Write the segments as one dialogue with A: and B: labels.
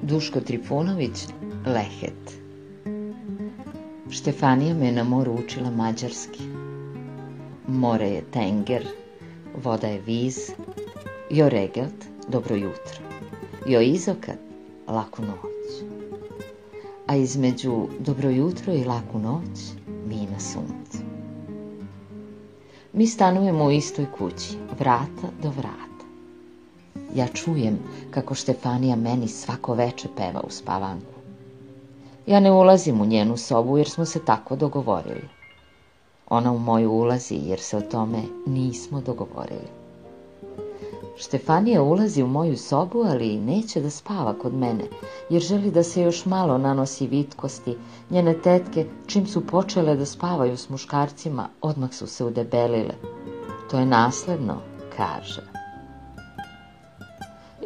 A: Duško Trifunović, Lehet. Štefanija me na moru učila mađarski. More je tenger, voda je viz, jo regelt, dobro jutro, jo izokat, laku noć. A između dobro jutro i laku noć mi na suncu. Mi stanujemo u istoj kući, vrata do vrata. Ja čujem kako Štefanija meni svako veče peva u spavanku. Ja ne ulazim u njenu sobu jer smo se tako dogovorili. Ona u moju ulazi jer se o tome nismo dogovorili. Štefanija ulazi u moju sobu, ali neće da spava kod mene, jer želi da se još malo nanosi vitkosti. Njene tetke, čim su počele da spavaju s muškarcima, odmah su se udebelile. To je nasledno, kaže.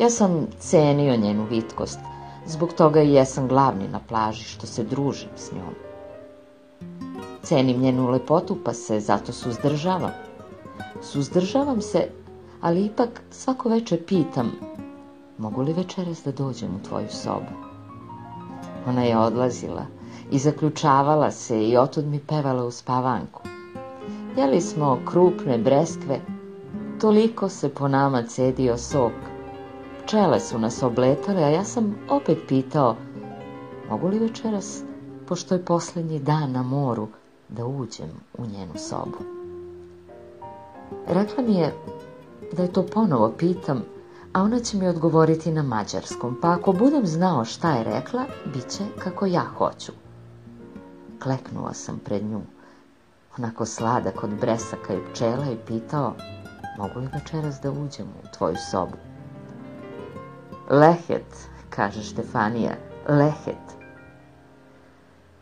A: Ja sam cenio njenu vitkost, zbog toga i jesam glavni na plaži, što se družim s njom. Cenim njenu lepotu, pa se zato suzdržavam. Suzdržavam se, ali ipak svako večer pitam, mogu li večeras da dođem u tvoju sobu? Ona je odlazila i zaključavala se i otud mi pevala u spavanku. Jeli smo krupne breskve, toliko se po nama cedio sok. Pčele su nas obletale, a ja sam opet pitao, mogu li večeras, pošto je posljednji dan na moru, da uđem u njenu sobu? Rekla mi je da je to ponovo pitam, a ona će mi odgovoriti na mađarskom, pa ako budem znao šta je rekla, bit će kako ja hoću. Kleknuo sam pred nju, onako sladak od bresaka i pčela, i pitao, mogu li večeras da uđem u tvoju sobu? Lehet, kaže Štefanija, Lehet.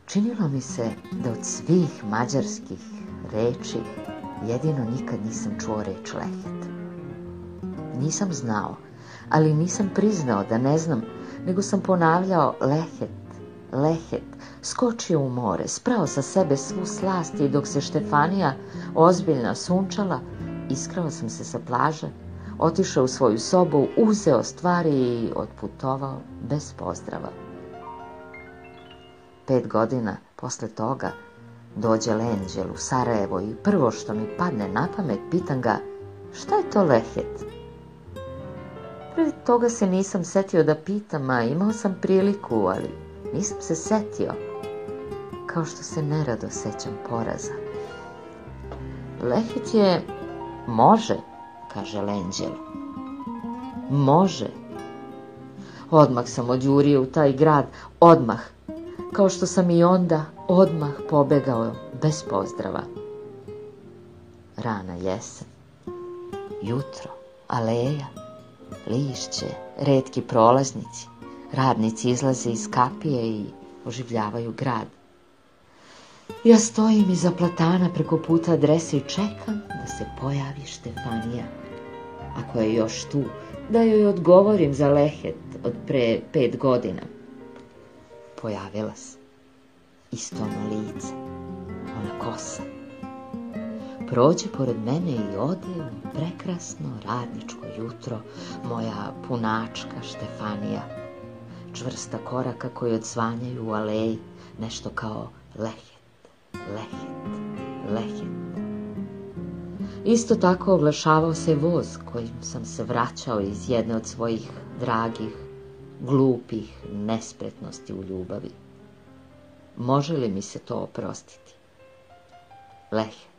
A: Činilo mi se da od svih mađarskih reči jedino nikad nisam čuo reč Lehet. Nisam znao, ali nisam priznao da ne znam, nego sam ponavljao Lehet, Lehet, skočio u more, sprao sa sebe svu slast i dok se Štefanija ozbiljno sunčala, iskrao sam se sa plaže, otišao u svoju sobu, uzeo stvari i otputovao bez pozdrava. 5 godina posle toga dođe Lenđel u Sarajevo i prvo što mi padne na pamet, pitam ga, šta je to Lehet? Prije toga se nisam setio da pitam, a imao sam priliku, ali nisam se setio, kao što se nerado sećam poraza. Lehet je može, kaže Lenđel. Može. Odmah sam odjurio u taj grad, odmah, kao što sam i onda odmah pobegao bez pozdrava. Rana jesen, jutro, aleja, lišće, retki prolaznici, radnici izlaze iz kapije i oživljavaju grad. Ja stojim iza platana preko puta adrese i čekam da se pojavi Štefanija, ako je još tu, da joj odgovorim za Lehet od pre 5 godina. Pojavila se, isto ono lice, ona kosa. Prođe pored mene i ode u prekrasno radničko jutro, moja punačka Štefanija. Čvrsta koraka koji odzvanjaju u aleji, nešto kao Lehet, Lehet, Lehet. Isto tako oglašavao se voz kojim sam se vraćao iz jedne od svojih dragih, glupih nespretnosti u ljubavi. Može li mi se to oprostiti? Lehet.